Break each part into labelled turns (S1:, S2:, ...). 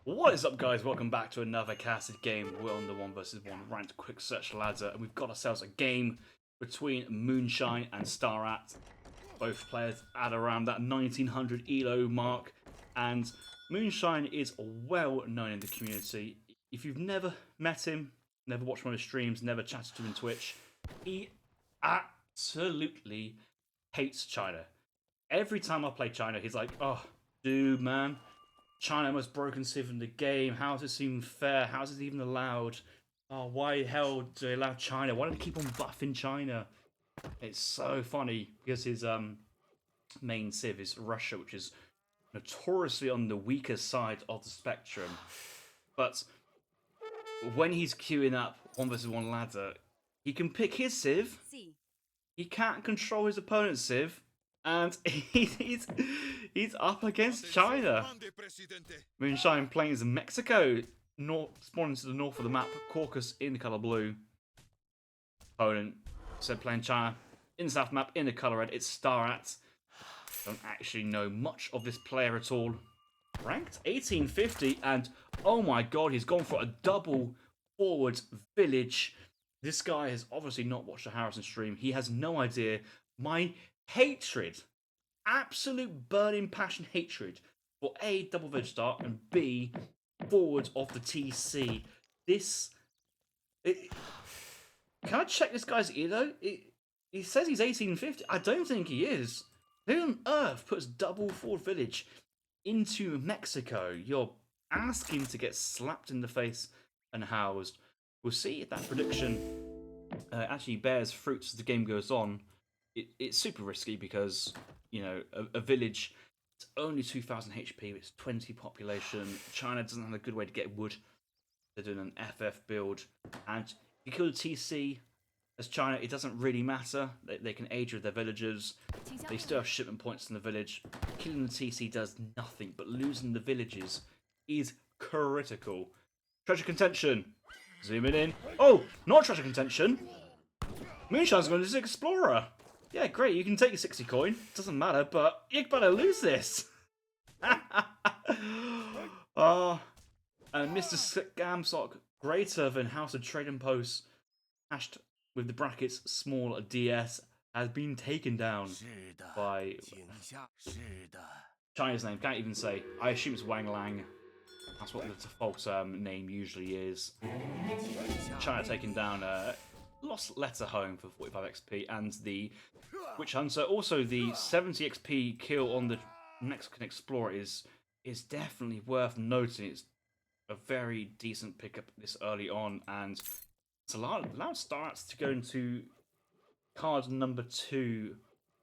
S1: What is up, guys? Welcome back to another casted game. We're on the 1 versus 1 ranked quick search ladder, and we've got ourselves a game between Moonshine and Staratt. Both players at around that 1900 elo mark, and Moonshine is well known in the community. If you've never met him, never watched one of his streams, never chatted to him on Twitch, he absolutely hates China. Every time I play China, he's like, "Oh, dude, man. China most broken civ in the game. How is this even fair? How is this even allowed? Oh, why the hell do they allow China? Why do they keep on buffing China?" It's so funny because his main civ is Russia, which is notoriously on the weaker side of the spectrum. But when he's queuing up 1 versus 1 ladder, he can pick his civ. He can't control his opponent's civ. And he's up against China. Moonshine playing as Mexico, spawning to the north of the map. Caucus in the color blue. Opponent said playing China in the south map in the color red. It's Staratt. Don't actually know much of this player at all. Ranked 1850, and oh my god, he's gone for a double forward village. This guy has obviously not watched the Harrison stream. He has no idea. My hatred, absolute burning passion hatred for A, double village start, and B, forward of the TC. Can I check this guy's elo? He says he's 1850. I don't think he is. Who on earth puts double forward village into Mexico? You're asking to get slapped in the face and housed. We'll see if that prediction actually bears fruits as the game goes on. It's super risky because, you know, a village, it's only 2000 HP, it's 20 population. China doesn't have a good way to get wood. They're doing an FF build. And if you kill the TC as China, it doesn't really matter. They can age with their villagers. They still have shipment points in the village. Killing the TC does nothing, but losing the villages is critical. Treasure contention. Zooming in. Oh, not treasure contention. Moonshine's going to this explorer. Yeah, great, you can take your 60 coin. Doesn't matter, but you better lose this. And Mr. Gamsock, greater than House of Trading Posts, hashed with the brackets small DS, has been taken down by China's name. Can't even say. I assume it's Wang Lang. That's what the default name usually is. China taken down Lost Letter Home for 45 XP, and the Witch Hunter. Also, the 70 XP kill on the Mexican Explorer is definitely worth noting. It's a very decent pickup this early on, and it's allowed Staratt to go into card number 2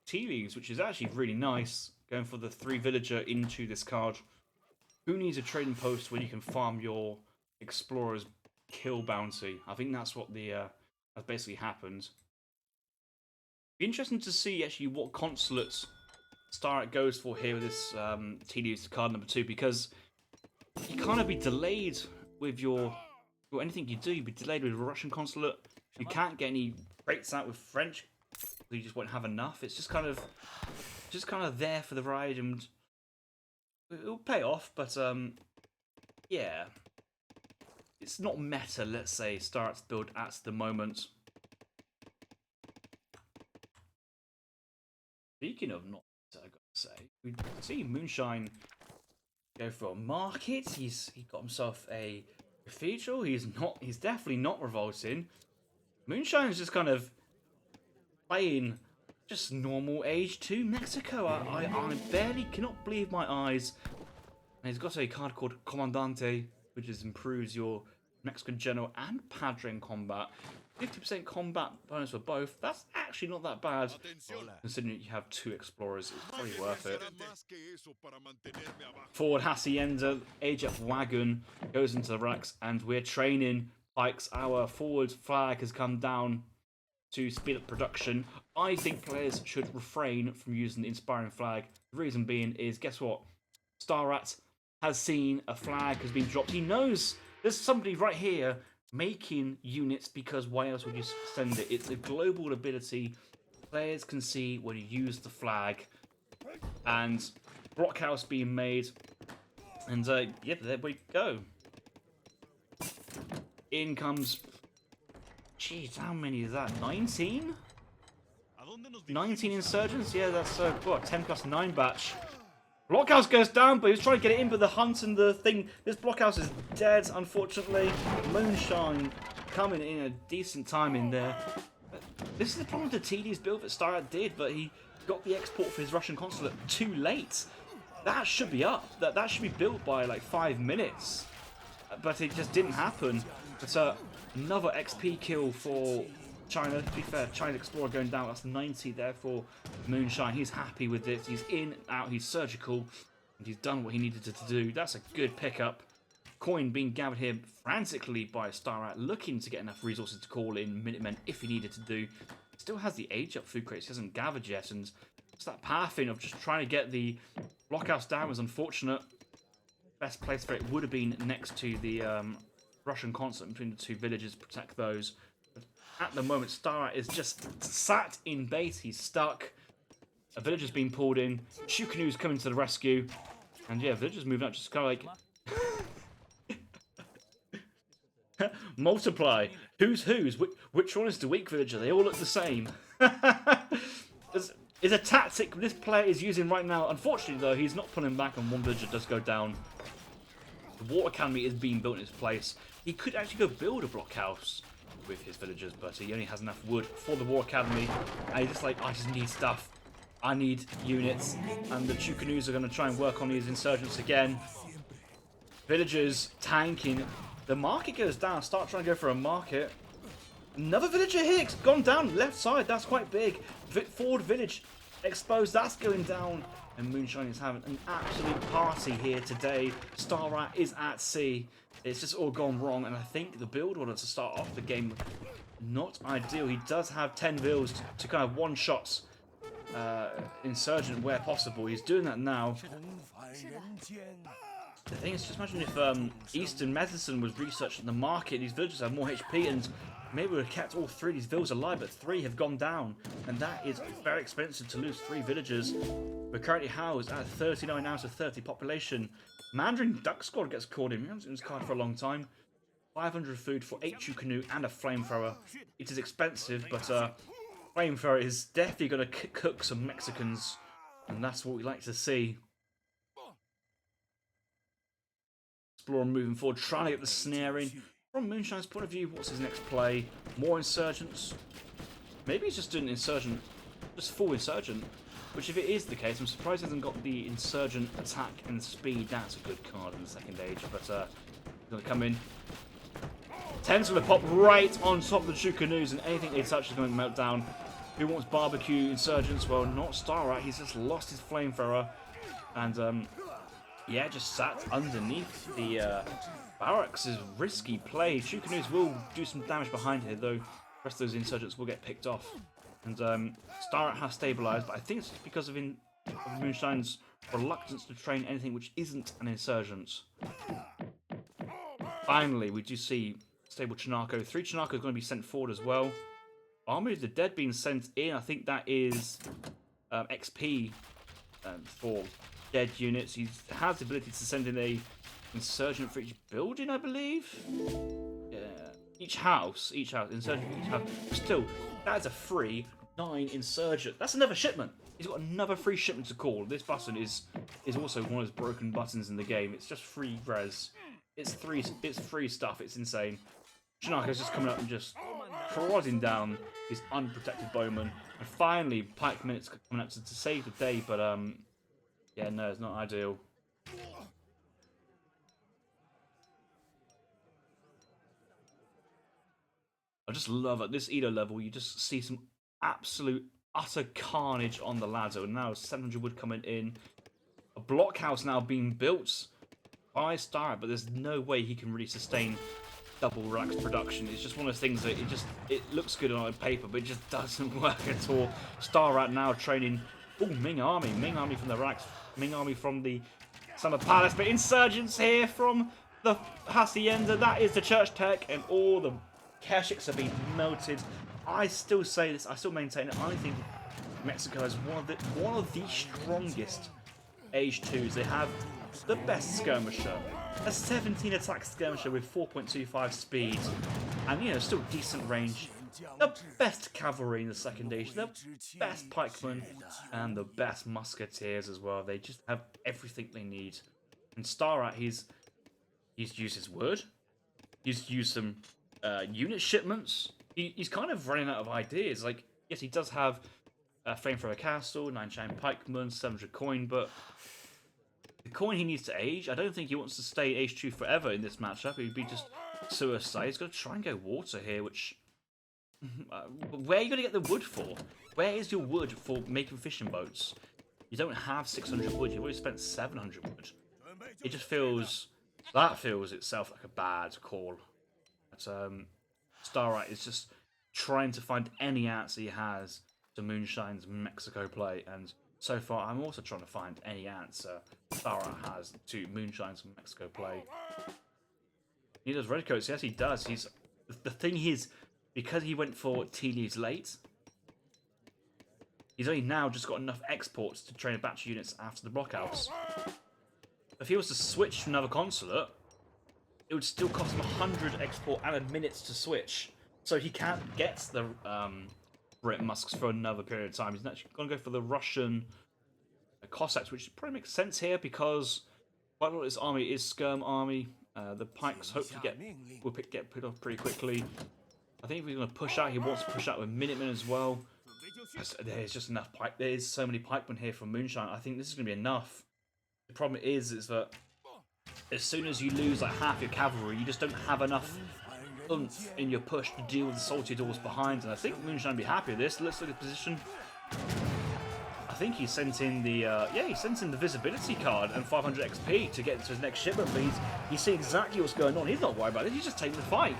S1: tea leaves, which is actually really nice. Going for the 3 villager into this card. Who needs a trading post when you can farm your Explorer's kill bounty? I think that's what that basically happened. Be interesting to see actually what consulates Staratt goes for here with this TD's card number 2, because you kind of be delayed with your anything you do. You'd be delayed with a Russian consulate. You can't get any rates out with French. You just won't have enough. It's just kind of there for the ride, and it'll pay off. But yeah, it's not meta. Let's say Staratt's build at the moment. Speaking of not, I gotta say, we see Moonshine go for a market. He got himself a cathedral. He's definitely not revolting. Moonshine's just kind of playing just normal age 2 Mexico. I barely cannot believe my eyes. And he's got a card called Comandante, which improves your Mexican general and padre in combat. 50% combat bonus for both. That's actually not that bad, considering you have 2 explorers. It's probably worth it. Forward Hacienda, AGF Wagon goes into the racks, and we're training pikes. Our forward flag has come down to speed up production. I think players should refrain from using the inspiring flag. The reason being is, guess what? Staratt has seen a flag has been dropped. He knows there's somebody right here making units, because why else would you send it? It's a global ability. Players can see when you use the flag, and blockhouse being made. And yeah, there we go. In comes... Jeez, how many is that? 19? 19 insurgents? Yeah, that's what, 10 plus 9 batch. Blockhouse goes down, but he was trying to get it in, but the hunt and the thing... This blockhouse is dead, unfortunately. Moonshine coming in a decent time in there. This is the problem with the tedious build that Staratt did, but he got the export for his Russian consulate too late. That should be up. That should be built by like 5 minutes. But it just didn't happen. But another XP kill for China. To be fair, China's Explorer going down. That's 90 there for Moonshine. He's happy with this. He's in, out, he's surgical. And he's done what he needed to do. That's a good pickup. Coin being gathered here frantically by Staratt, looking to get enough resources to call in Minutemen if he needed to do. Still has the age up food crates. He hasn't gathered yet. And it's that pathing of just trying to get the blockhouse down was unfortunate. Best place for it would have been next to the Russian consulate between the two villages, protect those. But at the moment, Staratt is just sat in base. He's stuck. A villager's been pulled in. Shukanu's coming to the rescue. And yeah, villagers moving up, just kind of like... Multiply. Who's? Which one is the weak villager? They all look the same. Is a tactic this player is using right now. Unfortunately, though, he's not pulling back, and one villager does go down. The Water Academy is being built in its place. He could actually go build a blockhouse with his villagers, but he only has enough wood for the War Academy. And he's just like, I just need stuff. I need units. And the Chukanus are going to try and work on these insurgents again. Villagers tanking. The market goes down. Start trying to go for a market. Another villager here. Gone down. Left side. That's quite big. Forward village exposed. That's going down. And Moonshine is having an absolute party here today. Staratt is at sea. It's just all gone wrong. And I think the build order to start off the game, not ideal. He does have 10 vills to kind of one-shot Insurgent where possible. He's doing that now. The thing is, just imagine if Eastern Medicine was researched in the market, these villagers have more HP, and maybe we would have kept all 3 of these villas alive, but 3 have gone down, and that is very expensive to lose 3 villagers. We're currently housed at 39 out of 30 population. Mandarin Duck Squad gets called in. We haven't seen this card for a long time. 500 food for 8 canoe and a flamethrower. It is expensive, but flamethrower is definitely going to cook some Mexicans, and that's what we like to see. Explorer moving forward, trying to get the snare in. From Moonshine's point of view, what's his next play? More insurgents? Maybe he's just doing insurgent, just full insurgent. Which, if it is the case, I'm surprised he hasn't got the insurgent attack and speed. That's a good card in the second age, but he's going to come in. 10's going to pop right on top of the Chukanus, and anything they touch is going to melt down. Who wants barbecue insurgents? Well, not Staratt. He's just lost his flamethrower. And, yeah, just sat underneath the barracks. Is risky play. Chukanus will do some damage behind here, though the rest of those insurgents will get picked off. And Staratt has stabilised, but I think it's because of Moonshine's reluctance to train anything which isn't an insurgent. Finally, we do see stable Chinako. 3 Chinako are going to be sent forward as well. Army of the Dead being sent in. I think that is XP for dead units. He has the ability to send in a insurgent for each building, I believe. Yeah, each house, insurgent for each house. Still, that is a free 9 insurgent. That's another shipment. He's got another free shipment to call. This button is also one of those broken buttons in the game. It's just free res. It's free stuff. It's insane. Shinako's just coming up and just prodding down his unprotected bowman. And finally, Pike Minutes coming up to save the day, but yeah, no, it's not ideal. I just love at this Edo level, you just see some absolute utter carnage on the ladder. And now 700 wood coming in. A blockhouse now being built by Staratt, but there's no way he can really sustain double racks production. It's just one of those things that it looks good on paper, but it just doesn't work at all. Staratt now training. Oh, Ming Army from the racks, Ming Army from the Summer Palace, but insurgents here from the Hacienda. That is the Church Tech, and all the Keshiks are being melted. I still say this. I still maintain it. I think Mexico is one of the strongest Age 2s. They have the best skirmisher. A 17 attack skirmisher with 4.25 speed, and you know, still decent range. The best cavalry in the second age, the best pikemen, and the best musketeers as well. They just have everything they need. And Staratt, he's used his word. He's used some unit shipments. He's kind of running out of ideas. Like, yes, he does have a Flamethrower Castle, 9 Shine Pikemen, 700 coin, but the coin he needs to age. I don't think he wants to stay age 2 forever in this matchup. It would be just suicide. He's got to try and go water here, which... where are you going to get the wood for? Where is your wood for making fishing boats? You don't have 600 wood. You've already spent 700 wood. It just feels... that feels itself like a bad call. But, Staratt is just trying to find any answer he has to Moonshine's Mexico play, and so far I'm also trying to find any answer Staratt has to Moonshine's Mexico play. He does redcoats, yes he does. The thing is, because he went for tea leaves late, he's only now just got enough exports to train a batch of units after the blockouts. If he was to switch to another consulate, it would still cost him 100 export and a minute to switch. So he can't get the Brit Musks for another period of time. He's actually going to go for the Russian Cossacks, which probably makes sense here because quite a lot of this army is Skirm army. The pikes hopefully will get put off pretty quickly. I think if he's going to push out, he wants to push out with Minutemen as well. There's just enough pike. There is so many pikemen here from Moonshine. I think this is going to be enough. The problem is that as soon as you lose like half your cavalry, you just don't have enough oomph in your push to deal with the salty doors behind. And I think Moonshine will be happy with this. Let's look at the position. I think he sent in the he sent in the visibility card and 500 XP to get into his next shipment. But he's seeing exactly what's going on. He's not worried about it. He's just taking the fight.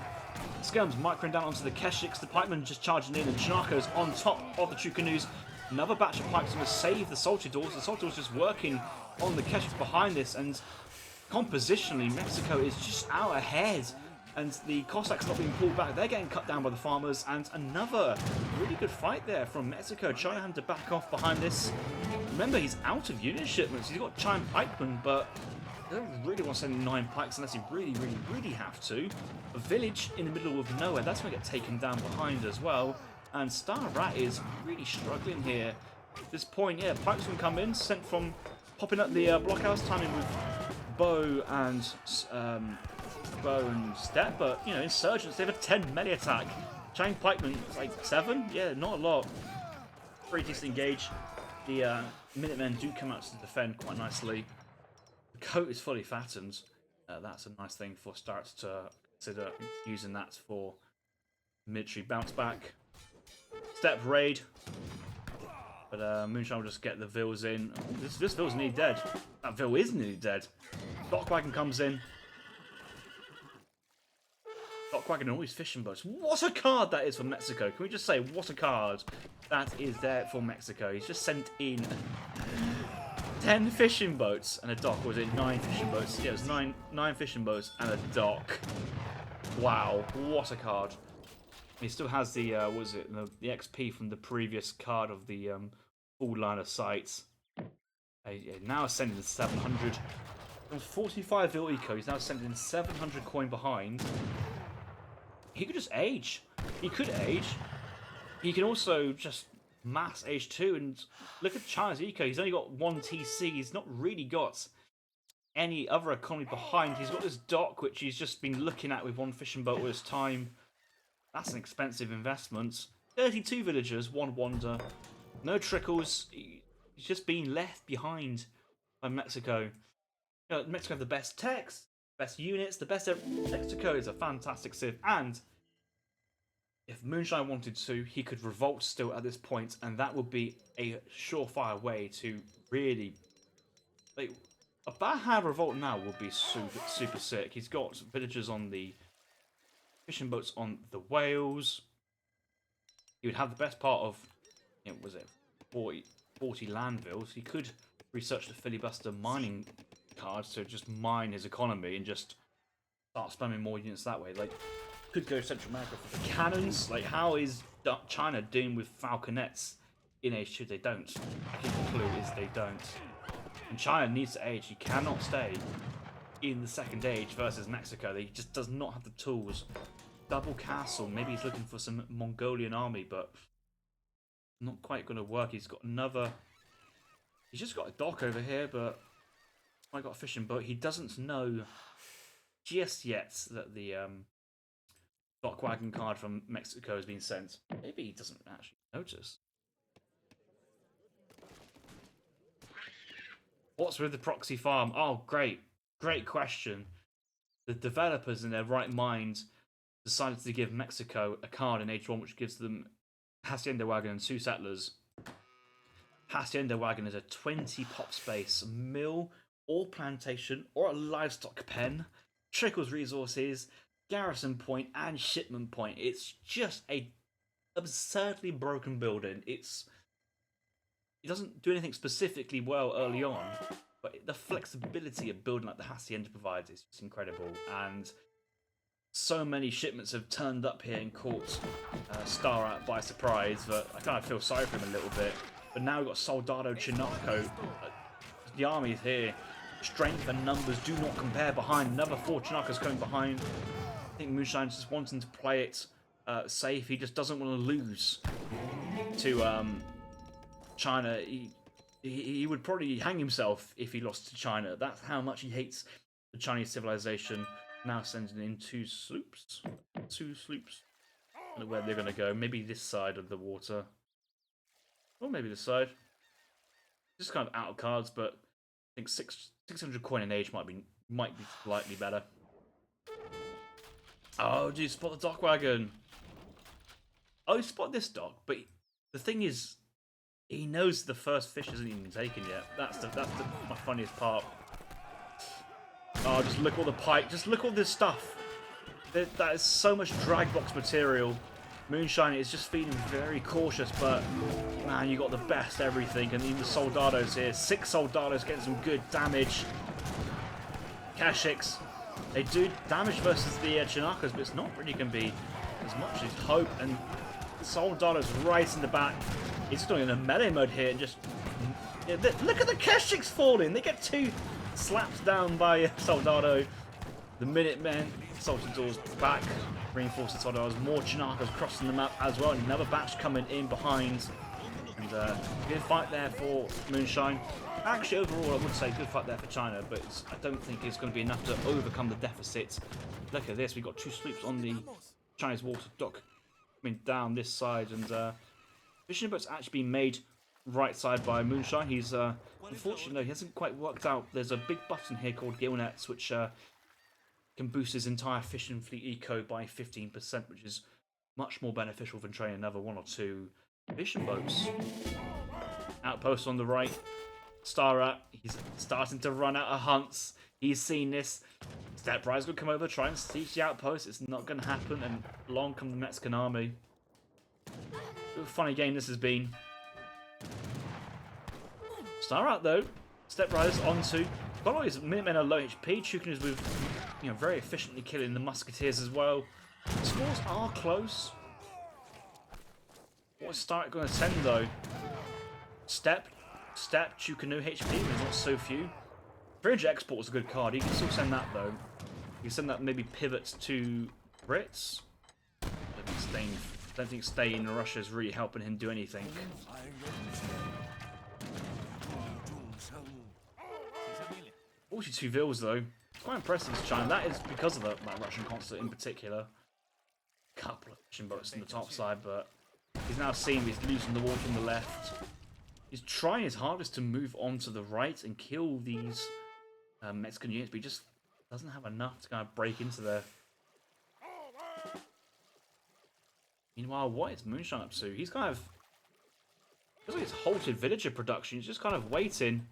S1: Skirm's microing down onto the Keshiks. The pikemen just charging in, and Chinarko's on top of the two canoes. Another batch of pikes going to save the salty doors. The salty doors just working on the Keshiks behind this, and compositionally Mexico is just out ahead, and the Cossacks not being pulled back. They're getting cut down by the farmers, and another really good fight there from Mexico. China having to back off behind this. Remember, he's out of unit shipments. He's got China pikemen, but they don't really want to send 9 pikes unless he really have to. A village in the middle of nowhere, that's going to get taken down behind as well. And Staratt is really struggling here. At this point, yeah, pikes can come in, sent from popping up the blockhouse, timing with bow and step, but you know, insurgents, they have a 10 melee attack. Chang pikemen, like 7? Yeah, not a lot. Pretty decent engage. The Minutemen do come out to defend quite nicely. The coat is fully fattened. That's a nice thing for Staratt to consider using that for military bounce back. Step raid. But Moonshine will just get the Vills in. This Vill's nearly dead. That Vill is nearly dead. Dockwagon comes in. Dockwagon and all these fishing boats. What a card that is for Mexico. Can we just say, what a card that is there for Mexico. He's just sent in 10 fishing boats and a dock. Or was it 9 fishing boats? Yeah, it was 9 fishing boats and a dock. Wow, what a card. He still has the, what was it, the XP from the previous card of the full line of sights. Now sending 700. From 45 Vil Eco, he's now sending 700 coin behind. He could just age. He could age. He can also just mass age 2 and look at China's Eco. He's only got 1 TC. He's not really got any other economy behind. He's got this dock, which he's just been looking at with 1 fishing boat at his time. That's an expensive investment. 32 villagers, 1 wonder. No trickles. He's just being left behind by Mexico. You know, Mexico have the best techs, best units, the best... Mexico is a fantastic civ. And if Moonshine wanted to, he could revolt still at this point, and that would be a surefire way to really... Like, a bad revolt now would be super sick. He's got villagers on the fishing boats on the whales. He would have the best part of, you know, was it 40 landvilles. He could research the filibuster mining cards to just mine his economy and just start spamming more units that way. Like, could go Central America for the cannons. Like, how is China doing with falconets in H2? They don't. I think the clue is they don't. And China needs to age. He cannot stay in the second age versus Mexico. He just does not have the tools. Double castle. Maybe he's looking for some Mongolian army, but not quite going to work. He's got another... He's just got a dock over here, but I got a fishing boat. He doesn't know just yet that the dock wagon card from Mexico has been sent. Maybe he doesn't actually notice. What's with the proxy farm? Oh, great. Great question. The developers in their right mind decided to give Mexico a card in Age 1 which gives them Hacienda Wagon and 2 settlers. Hacienda Wagon is a 20 pop space mill or plantation or a livestock pen, trickles resources, garrison point and shipment point. It's just a absurdly broken building. It doesn't do anything specifically well early on, but the flexibility of building like the Hacienda provides is just incredible. And so many shipments have turned up here and caught Staratt by surprise that I kind of feel sorry for him a little bit. But now we've got Soldado Chinaco. The army is here. Strength and numbers do not compare behind. Another 4 Chinacos coming behind. I think Moonshine's just wanting to play it safe. He just doesn't want to lose to China. He would probably hang himself if he lost to China. That's how much he hates the Chinese civilization. Now sending in 2 sloops. 2 sloops. I don't know where they're going to go. Maybe this side of the water. Or maybe this side. Just kind of out of cards, but I think 600 coin in age might be slightly better. Oh, do you spot the dock wagon? Oh, you spot this dock, but the thing is, he knows the first fish isn't even taken yet. That's my funniest part. Oh, just look all the pike. Just look all this stuff. That is so much drag box material. Moonshine is just feeling very cautious, but man, you got the best everything. And even the Soldados here. 6 Soldados getting some good damage. Kashyyyks, they do damage versus the Chinacos, but it's not really going to be as much as hope. And Soldados right in the back. He's doing a melee mode here and just... Yeah, look at the Kashyyyks falling. They get 2 slaps down by Soldado. The Minutemen, Soldados back. Reinforced Soldados. More Chinacos crossing the map as well. Another batch coming in behind. And good fight there for Moonshine. Actually, overall, I would say good fight there for China, but I don't think it's going to be enough to overcome the deficit. Look at this. We've got 2 sloops on the Chinese water dock coming down this side. And fishing boat's actually been made right side by Moonshine. He's unfortunately, he hasn't quite worked out. There's a big button here called Gill Nets, which can boost his entire fishing fleet eco by 15%, which is much more beneficial than training another 1 or 2 fishing boats. Outpost on the right. Staratt, he's starting to run out of hunts. He's seen this. Steprise will come over, try and siege the outpost. It's not going to happen, and along come the Mexican army. What a funny game this has been. Staratt though, Steprise onto. Quite a lot of his Minutemen are low HP. Chukin is with, very efficiently killing the Musketeers as well. The scores are close. What's Staratt going to send though? Step, Chukanu HP, there's not so few. Bridge Export is a good card. You can still send that though. You can send that maybe pivots to Brits. I don't think staying in Russia is really helping him do anything. 42 vills though. Quite impressive as China. That is because of that Russian consulate in particular. Couple of fishing boats on the top side, but he's now seen he's losing the water on the left. He's trying his hardest to move on to the right and kill these Mexican units, but he just doesn't have enough to kind of break into there. Meanwhile, what is Moonshine up to? He's kind of... Feels like he's halted villager production. He's just kind of waiting.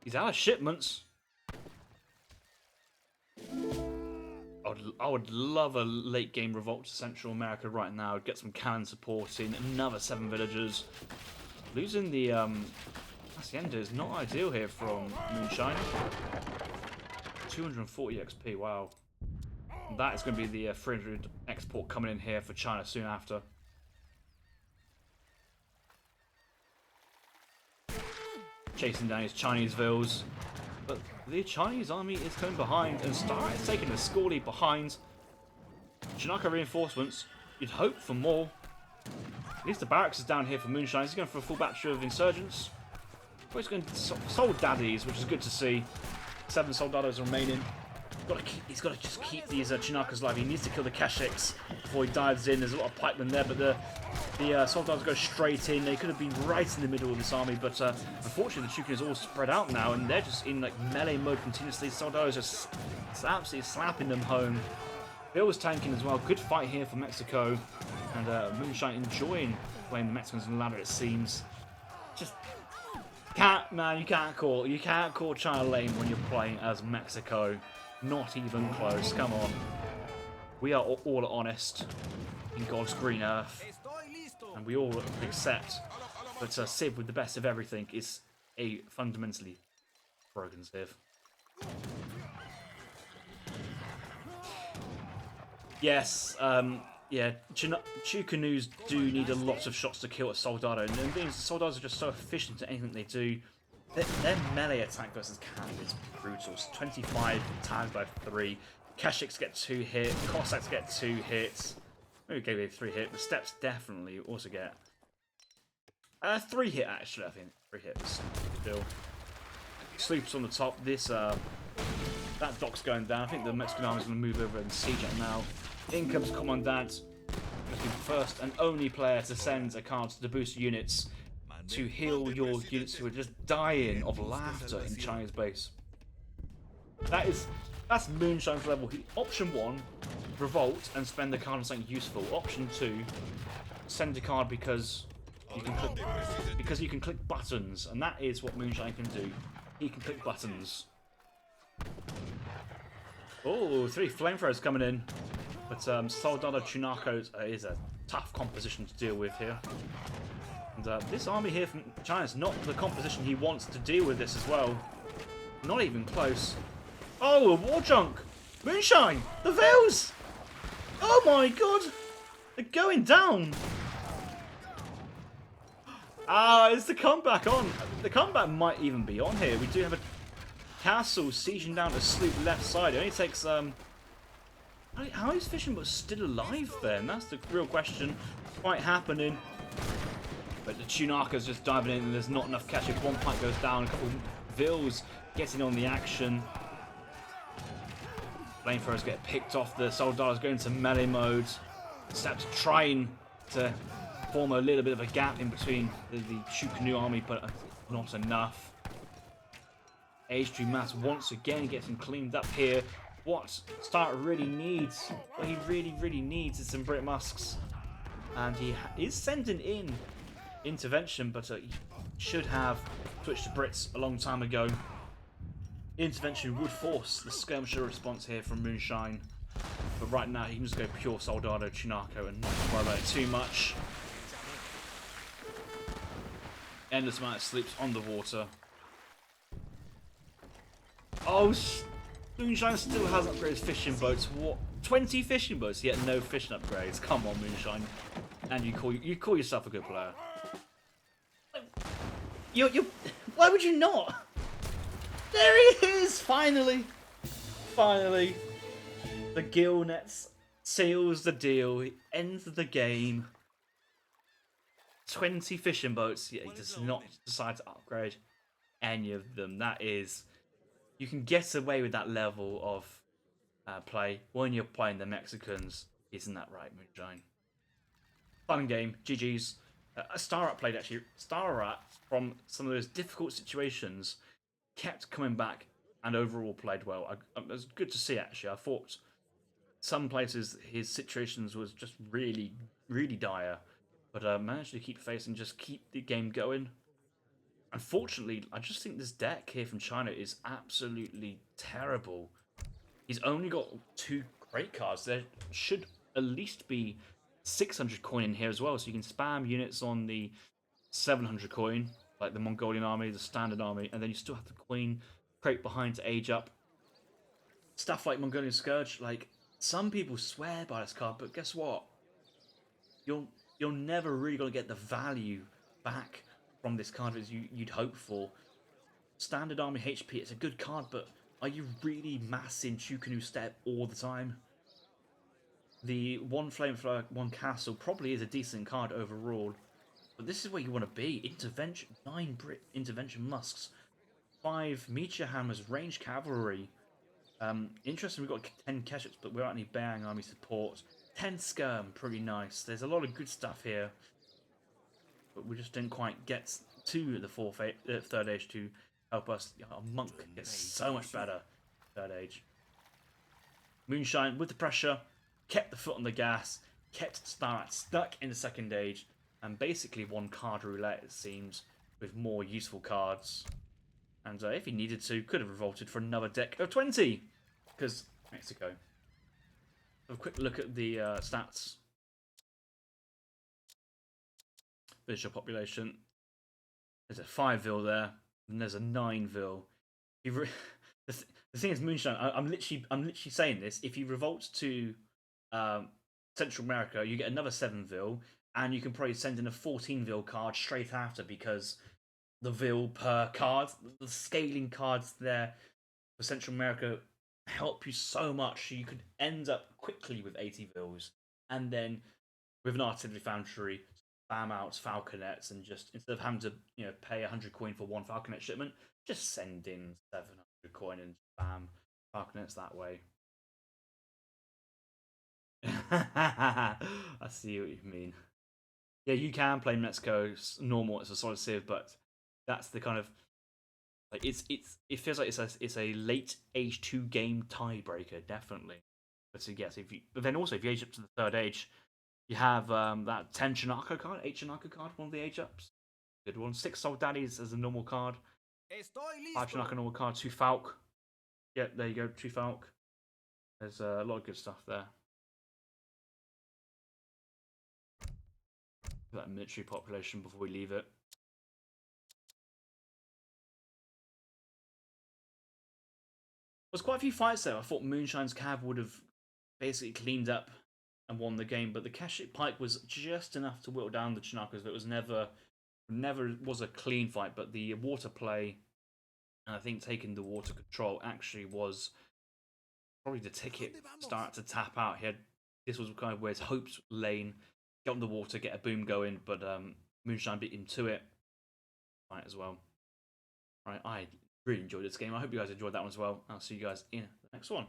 S1: He's out of shipments. I would love a late game revolt to Central America right now. Get some cannon support in. Another 7 villagers. Losing the Hacienda is not ideal here from Moonshine. 240 XP, wow. That is going to be the 300 export coming in here for China soon after. chasing down his Chinese vills. But the Chinese army is coming behind, and Staratt is taking a score lead behind. Chinako reinforcements, you'd hope for more. At least the barracks is down here for Moonshine. He's going for a full battery of insurgents. But he's going to soldaddies, which is good to see. 7 soldados remaining. He's got to just keep these Chinakos alive. He needs to kill the Kashyyyks before he dives in. There's a lot of pikemen there, but the soldados go straight in. They could have been right in the middle of this army, but unfortunately the Chukin is all spread out now, and they're just in like melee mode continuously. The soldados just absolutely slapping them home. Bill was tanking as well. Good fight here for Mexico, and Moonshine enjoying playing the Mexicans on the ladder. It seems. Just you can't call China lame when you're playing as Mexico. Not even close. Come on. We are all honest in God's green earth, and we all accept that Civ with the best of everything is a fundamentally broken Civ. Yes, yeah, Chukanus do need a lot of shots to kill a Soldado, and the Soldados are just so efficient at anything they do. Their melee attack versus cannon is brutal. It's 25 times by 3. Kashyyyks get 2 hits. Cossacks get 2 hits. Maybe gave it 3 hits. The Steppes definitely also get 3 hit actually. I think 3 hits still. Sloops on the top. That dock's going down. I think the Mexican army is going to move over and siege it now. In comes Commandant, the first and only player to send a card to boost units to heal your units who are just dying of laughter in China's base. That's Moonshine's level. Option 1, revolt and spend the card on something useful. Option 2, send a card because you can click buttons, and that is what Moonshine can do. He can click buttons. Oh, 3 flamethrowers coming in, but Soldado Chinakos is a tough composition to deal with here. And this army here from China is not the composition he wants to deal with this as well. Not even close. Oh, a war junk! Moonshine! The Veils! Oh my god! They're going down! Is the comeback on? The comeback might even be on here. We do have a castle sieging down a sloop left side. It only takes how is Fishing Boat still alive then? That's the real question. Quite happening. But the Chinaka's just diving in and there's not enough catch. If one pike goes down, a couple of Vills getting on the action. Flamethrowers get picked off. The Soldados go into melee mode. Steppes trying to form a little bit of a gap in between the Chukanu army, but not enough. H3 Mass once again gets him cleaned up here. What Staratt really needs, what he really needs is some Brit Musks. And he is sending in intervention, but he should have switched to Brits a long time ago. Intervention would force the skirmisher response here from Moonshine. But right now he can just go pure Soldado Chinako and not worry about it too much. Endless amount of sloops on the water. Oh, Moonshine still hasn't upgraded his fishing boats. What? 20 fishing boats, yet no fishing upgrades. Come on, Moonshine. And you call yourself a good player. Why would you not? There he is! Finally! Finally. The Gill Nets seals the deal. He ends the game. 20 fishing boats. Yeah, he does not decide to upgrade any of them. That is... You can get away with that level of play when you're playing the Mexicans. Isn't that right, Moonshine? Fun game. GG's. Staratt played, actually. Staratt, from some of those difficult situations, kept coming back and overall played well. It was good to see, actually. I thought some places his situations was just really dire, but managed to keep face and just keep the game going. Unfortunately, I just think this deck here from China is absolutely terrible. He's only got 2 great cards. There should at least be 600 coin in here as well, so you can spam units on the 700 coin, like the Mongolian army, the standard army, and then you still have the Queen crate behind to age up. Stuff like Mongolian Scourge, like, some people swear by this card, but guess what? You're never really going to get the value back from this card as you'd hope for. standard army HP. It's a good card, but are you really massing Chukanu Step all the time? The one Flamethrower, one Castle probably is a decent card overall, but this is where you want to be. Intervention, 9 Brit Intervention Musks, 5 Meteor Hammers, Range Cavalry. Interesting, we've got 10 Keshups, but without any Bang Army support. 10 Skirm, pretty nice. There's a lot of good stuff here, but we just didn't quite get to the third age to help us. Our Monk gets so much better third age. Moonshine with the pressure, kept the foot on the gas, kept Staratt stuck in the second age, and basically won card roulette, it seems, with more useful cards. And if he needed to, could have revolted for another deck of 20, because Mexico. Have a quick look at the stats. Visual population. There's a 5-vil there, and there's a 9-vil. The thing is, Moonshine. I'm literally saying this. If you revolt to Central America, you get another 7-vil, and you can probably send in a 14-vil card straight after, because the vil per card, the scaling cards there for Central America help you so much. So you could end up quickly with 80 vils, and then with an artillery foundry, spam out falconets, and just instead of having to pay 100 coin for one falconet shipment, just send in 700 coin and spam falconets that way. I see what you mean. Yeah, you can play Mexico normal. It's a solid civ, but that's the kind of like it feels like it's a late age 2 game tiebreaker, definitely. But so yes, but then also if you age up to the third age, you have that 10 Chinako card, 8 Chinako card, one of the age ups. Good one. 6 Soul Daddies as a normal card. 5 Chinako normal card, 2 Falk. Yeah, there you go, 2 Falk. There's a lot of good stuff there. That military population before we leave it. There's quite a few fights there. I thought Moonshine's Cav would have basically cleaned up and won the game, but the Keshik Pike was just enough to whittle down the Chinakos. It was never was a clean fight, but the water play, and I think taking the water control actually was probably the ticket start to tap out. This was kind of where his hopes lane, get on the water, get a boom going, but Moonshine beat him to it. Right as well. Right, I really enjoyed this game. I hope you guys enjoyed that one as well. I'll see you guys in the next one.